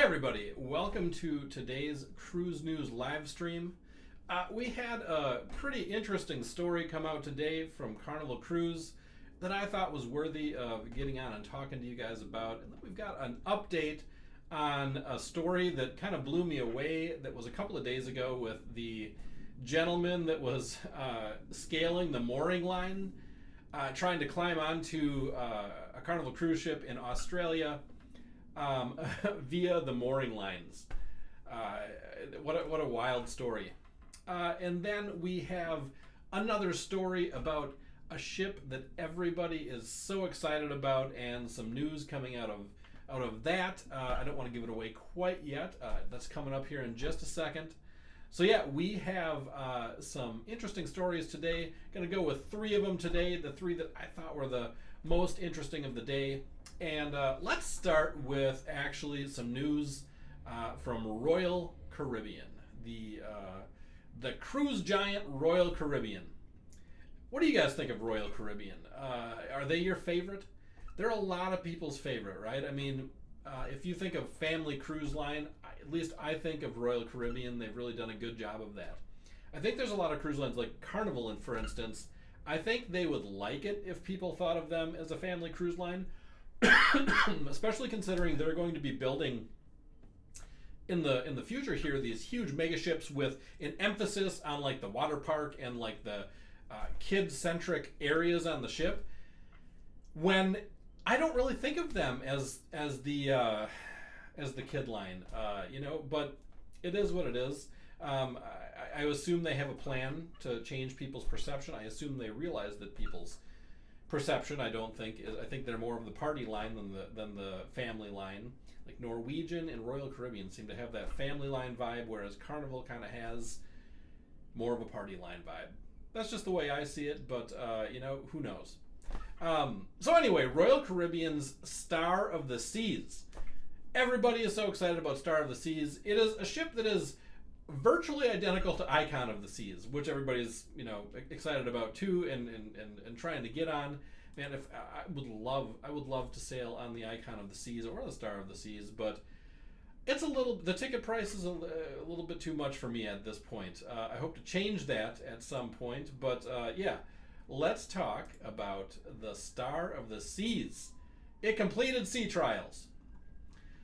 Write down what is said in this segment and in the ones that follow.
Hey everybody, welcome to today's Cruise News live stream. We had a pretty interesting story come out today from Carnival Cruise that I thought was worthy of getting on and talking to you guys about. And then we've got an update on a story that kind of blew me away that was a couple of days ago with the gentleman that was scaling the mooring line, trying to climb onto a Carnival cruise ship in Australia. Via the mooring lines. What a wild story. And then we have another story about a ship that everybody is so excited about, and some news coming out of that. I don't want to give it away quite yet. That's coming up here in just a second. So yeah, we have some interesting stories today. Going to go with three of them today, the three that I thought were the most interesting of the day. And let's start with actually some news from Royal Caribbean, the cruise giant Royal Caribbean. What do you guys think of Royal Caribbean? Are they your favorite? They're a lot of people's favorite, right? I mean, if you think of family cruise line, at least I think of Royal Caribbean. They've really done a good job of that. I think there's a lot of cruise lines like Carnival, for instance. I think they would like it if people thought of them as a family cruise line. Especially considering they're going to be building in the future here these huge mega ships with an emphasis on like the water park and like the kid-centric areas on the ship. When I don't really think of them as the kid line, but it is what it is. I assume they have a plan to change people's perception. I assume they realize that people's perception, I think they're more of the party line than the family line. Like Norwegian and Royal Caribbean seem to have that family line vibe, whereas Carnival kind of has more of a party line vibe. That's just the way I see it, but who knows? So anyway, Royal Caribbean's Star of the Seas. Everybody is so excited about Star of the Seas. It is a ship that is virtually identical to Icon of the Seas, which everybody's excited about too, and trying to get on. Man, if I would love to sail on the Icon of the Seas or the Star of the Seas, but the ticket price is a little bit too much for me at this point. I hope to change that at some point, but yeah, let's talk about the Star of the Seas. It completed sea trials.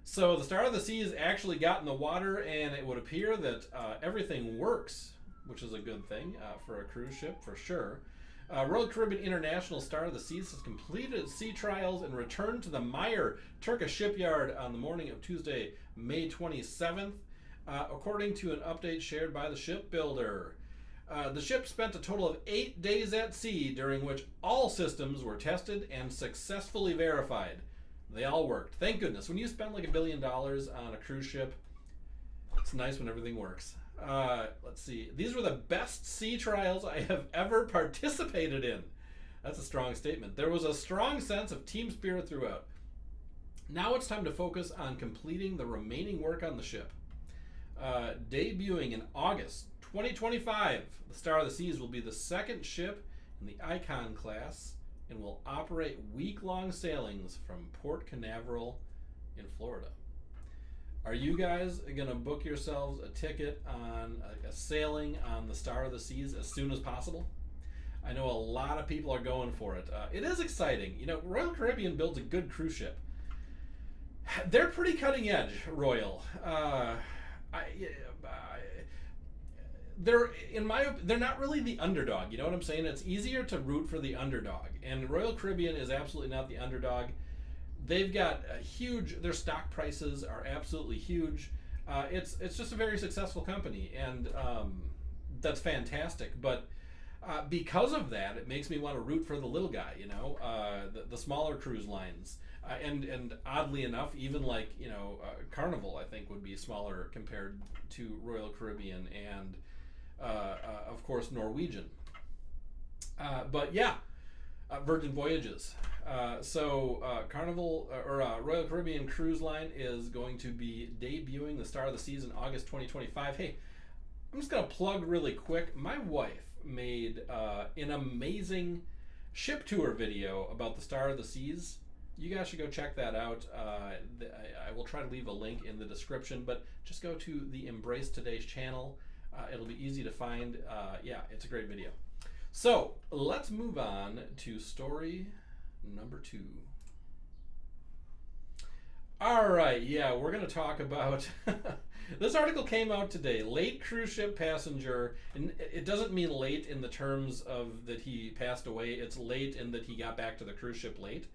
So the Star of the Seas actually got in the water, and it would appear that everything works, which is a good thing for a cruise ship for sure. Royal Caribbean International Star of the Seas has completed sea trials and returned to the Meyer Turkish shipyard on the morning of Tuesday, May 27th, according to an update shared by the shipbuilder. The ship spent a total of 8 days at sea, during which all systems were tested and successfully verified. They all worked. Thank goodness. When you spend like $1 billion on a cruise ship, it's nice when everything works. Let's see. These were the best sea trials I have ever participated in. That's a strong statement. There was a strong sense of team spirit throughout. Now it's time to focus on completing the remaining work on the ship. Debuting in August 2025, the Star of the Seas will be the second ship in the Icon class and will operate week-long sailings from Port Canaveral in Florida. Are you guys going to book yourselves a ticket on a sailing on the Star of the Seas as soon as possible? I know a lot of people are going for it. It is exciting. Royal Caribbean builds a good cruise ship. They're pretty cutting edge, Royal. They're not really the underdog. You know what I'm saying? It's easier to root for the underdog, and Royal Caribbean is absolutely not the underdog. They've got their stock prices are absolutely huge. It's just a very successful company, and that's fantastic. But because of that, it makes me want to root for the little guy. The smaller cruise lines, and oddly enough, even like Carnival, I think would be smaller compared to Royal Caribbean and. Of course, Norwegian. But yeah, Virgin Voyages. Carnival or Royal Caribbean Cruise Line is going to be debuting the Star of the Seas in August 2025. Hey, I'm just going to plug really quick. My wife made an amazing ship tour video about the Star of the Seas. you guys should go check that out. I will try to leave a link in the description, but just go to the Embrace Today's channel. It'll be easy to find. Yeah, it's a great video. So let's move on to story number 2. All right, yeah, we're going to talk about this article came out today. Late cruise ship passenger, and it doesn't mean late in the terms of that he passed away. It's late in that he got back to the cruise ship late.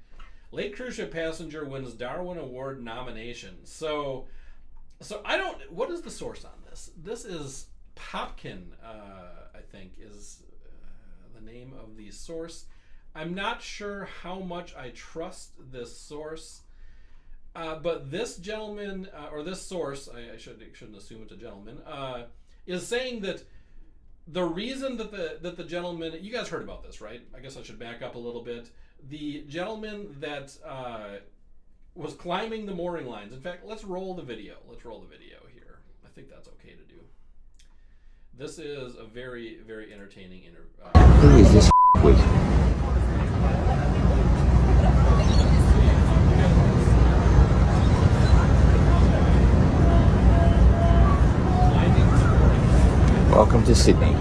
Late cruise ship passenger wins Darwin Award nomination. So I don't. What is the source on this? This is Popkin, I think, is the name of the source. I'm not sure how much I trust this source. But this gentleman, or this source, I shouldn't assume it's a gentleman, is saying that the reason that the gentleman, you guys heard about this, right? I guess I should back up a little bit. The gentleman that was climbing the mooring lines. In fact, let's roll the video. Let's roll the video here. I think that's okay to do. This is a very, very entertaining interview. Who is this with? Welcome to Sydney.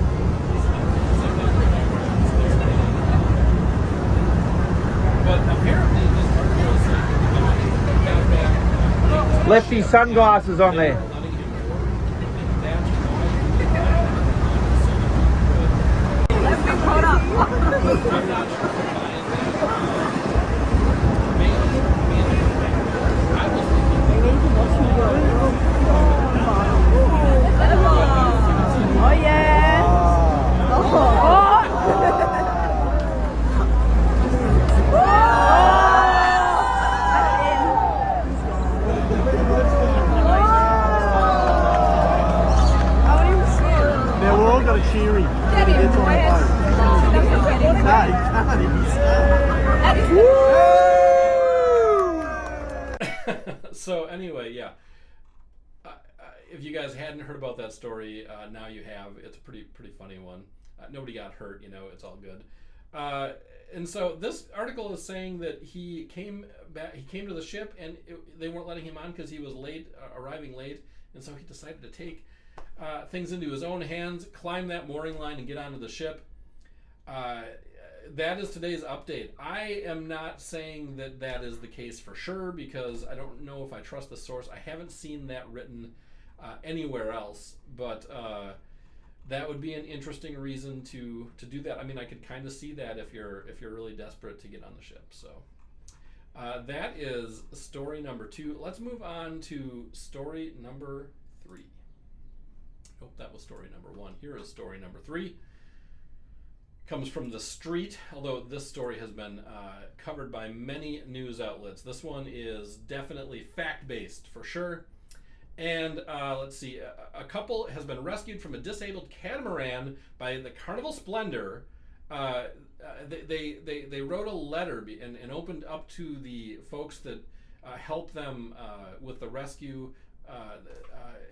But apparently this article is saying that the guy got back. Left his sunglasses on there. Letting him work, and that's why Let's be caught up. I'm not sure if I'm buying that. Maybe I was Oh yeah. Now we're all got a cheery. It's on the boat. So anyway, yeah. If you guys hadn't heard about that story, now you have. It's a pretty funny one. Nobody got hurt, it's all good. And so this article is saying that he came back. He came to the ship, and they weren't letting him on because he was late, arriving late, and so he decided to take things into his own hands, climb that mooring line, and get onto the ship. That is today's update. I am not saying that that is the case for sure because I don't know if I trust the source. I haven't seen that written anywhere else, but that would be an interesting reason to do that. I mean, I could kind of see that if you're really desperate to get on the ship. So that is story number 2. Let's move on to story number 3. Nope, that was story number 1. Here is story number 3. Comes from The Street, although this story has been covered by many news outlets. This one is definitely fact-based for sure. And let's see, a couple has been rescued from a disabled catamaran by the Carnival Splendor. They wrote a letter and opened up to the folks that helped them with the rescue.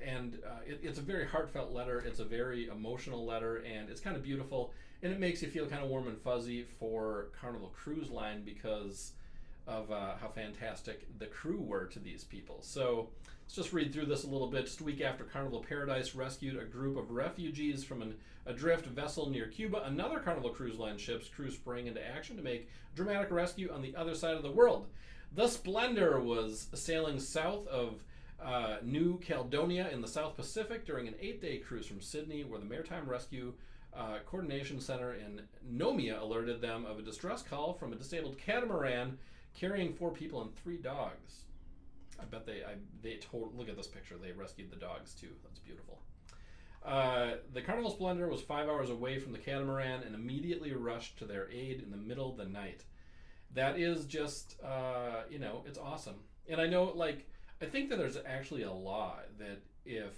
It's a very heartfelt letter. It's a very emotional letter, and it's kind of beautiful. And it makes you feel kind of warm and fuzzy for Carnival Cruise Line because of how fantastic the crew were to these people. So let's just read through this a little bit. Just a week after Carnival Paradise rescued a group of refugees from an adrift vessel near Cuba, another Carnival Cruise Line ship's crew sprang into action to make a dramatic rescue on the other side of the world. The Splendor was sailing south of New Caledonia in the South Pacific during an 8-day cruise from Sydney, where the Maritime Rescue Coordination Center in Nomia alerted them of a distress call from a disabled catamaran carrying 4 people and 3 dogs. I bet they told. Look at this picture. They rescued the dogs too. That's beautiful. The Carnival Splendor was 5 hours away from the catamaran and immediately rushed to their aid in the middle of the night. That is just, it's awesome. And I know, I think that there's actually a law that if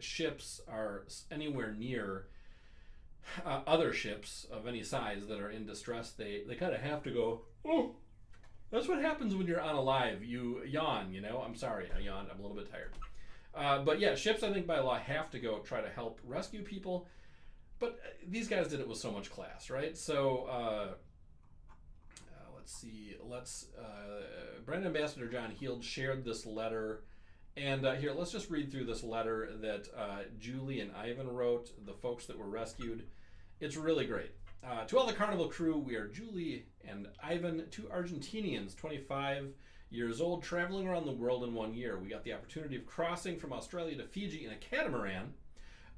ships are anywhere near other ships of any size that are in distress, they kind of have to go, oh. That's what happens when you're on a live. You yawn, I'm sorry, I yawned. I'm a little bit tired. But yeah, ships, I think by law, have to go try to help rescue people. But these guys did it with so much class, right? So let's see. Brand Ambassador John Heald shared this letter. And here, let's just read through this letter that Julie and Ivan wrote, the folks that were rescued. It's really great. To all the Carnival crew, we are Julie and Ivan, two Argentinians, 25 years old, traveling around the world in 1 year. We got the opportunity of crossing from Australia to Fiji in a catamaran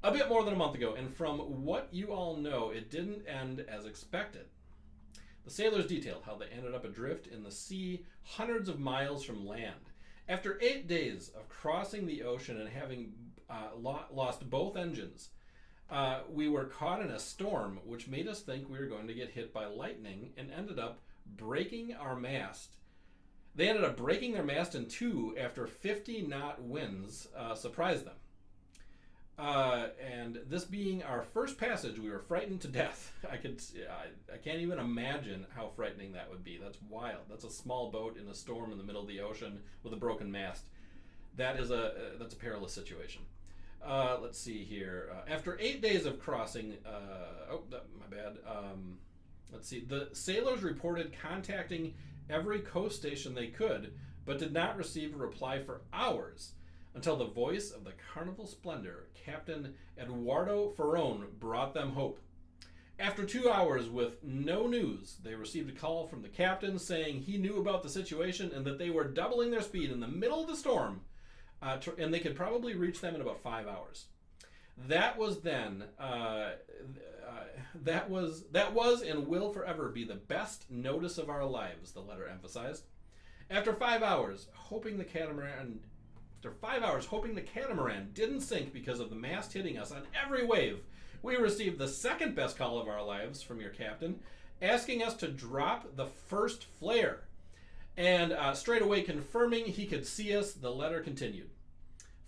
a bit more than a month ago, and from what you all know, it didn't end as expected. The sailors detailed how they ended up adrift in the sea hundreds of miles from land. After 8 days of crossing the ocean and having lost both engines, we were caught in a storm which made us think we were going to get hit by lightning and ended up breaking our mast. They ended up breaking their mast in two after 50-knot winds surprised them. And this being our first passage, we were frightened to death. I can't even imagine how frightening that would be. That's wild. That's a small boat in a storm in the middle of the ocean with a broken mast. That's a perilous situation. Let's see here. After 8 days of crossing, my bad. Let's see. The sailors reported contacting every coast station they could, but did not receive a reply for hours until the voice of the Carnival Splendor, Captain Eduardo Ferron, brought them hope. After 2 hours with no news, they received a call from the captain saying he knew about the situation and that they were doubling their speed in the middle of the storm, and they could probably reach them in about 5 hours. That was and will forever be the best notice of our lives, the letter emphasized. After 5 hours, hoping the catamaran didn't sink because of the mast hitting us on every wave, we received the second best call of our lives from your captain, asking us to drop the first flare. And straight away confirming he could see us, the letter continued.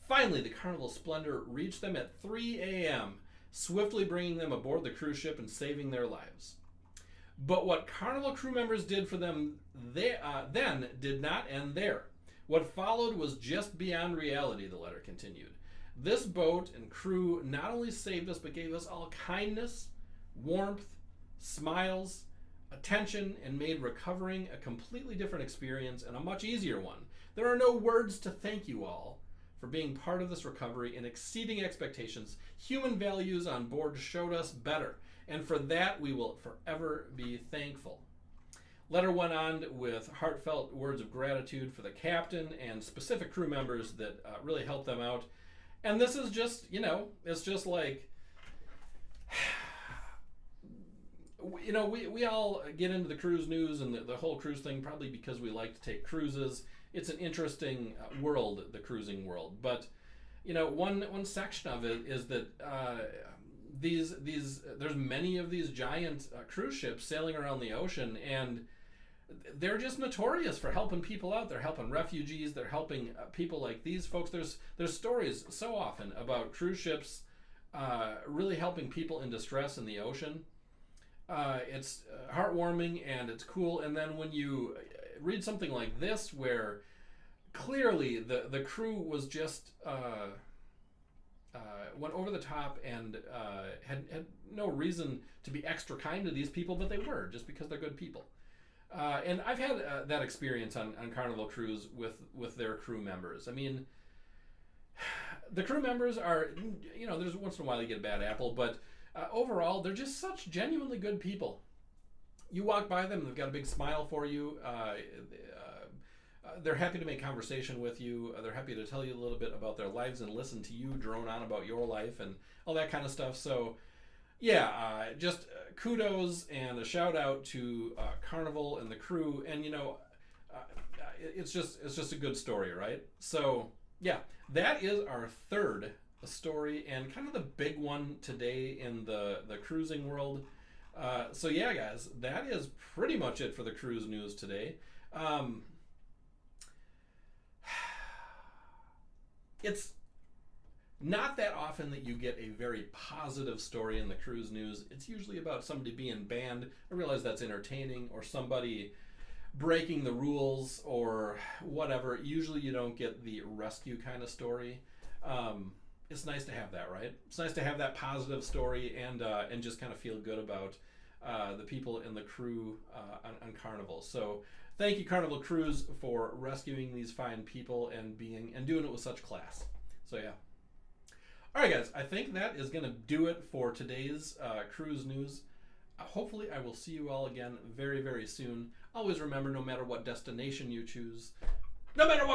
Finally, the Carnival Splendor reached them at 3 a.m., swiftly bringing them aboard the cruise ship and saving their lives. But what Carnival crew members did for them then did not end there. What followed was just beyond reality, the letter continued. This boat and crew not only saved us, but gave us all kindness, warmth, smiles, attention, and made recovering a completely different experience and a much easier one. There are no words to thank you all for being part of this recovery and exceeding expectations. Human values on board showed us better, and for that we will forever be thankful. Letter went on with heartfelt words of gratitude for the captain and specific crew members that really helped them out. And this is just, it's just like, we all get into the cruise news and the whole cruise thing probably because we like to take cruises. It's an interesting world, the cruising world. But, one section of it is that there's many of these giant cruise ships sailing around the ocean, and they're just notorious for helping people out. They're helping refugees. They're helping people like these folks. There's stories so often about cruise ships really helping people in distress in the ocean. It's heartwarming and it's cool. And then when you read something like this, where clearly the crew was just went over the top and had no reason to be extra kind to these people, but they were, just because they're good people. And I've had that experience on Carnival Cruise with their crew members. I mean, the crew members are, there's once in a while you get a bad apple, but overall, they're just such genuinely good people. You walk by them, they've got a big smile for you. They're happy to make conversation with you. They're happy to tell you a little bit about their lives and listen to you drone on about your life and all that kind of stuff. So, yeah, just kudos and a shout out to Carnival and the crew. And it's just a good story, right? So, yeah, that is our third story and kind of the big one today in the cruising world. So yeah, guys, that is pretty much it for the cruise news today. It's not that often that you get a very positive story in the cruise news. It's usually about somebody being banned. I realize that's entertaining, or somebody breaking the rules or whatever. Usually you don't get the rescue kind of story. It's nice to have that, right? It's nice to have that positive story and just kind of feel good about the people in the crew on Carnival. So thank you, Carnival Cruise, for rescuing these fine people and doing it with such class. So yeah. All right, guys, I think that is going to do it for today's cruise news. Hopefully, I will see you all again very, very soon. Always remember, no matter what destination you choose, no matter what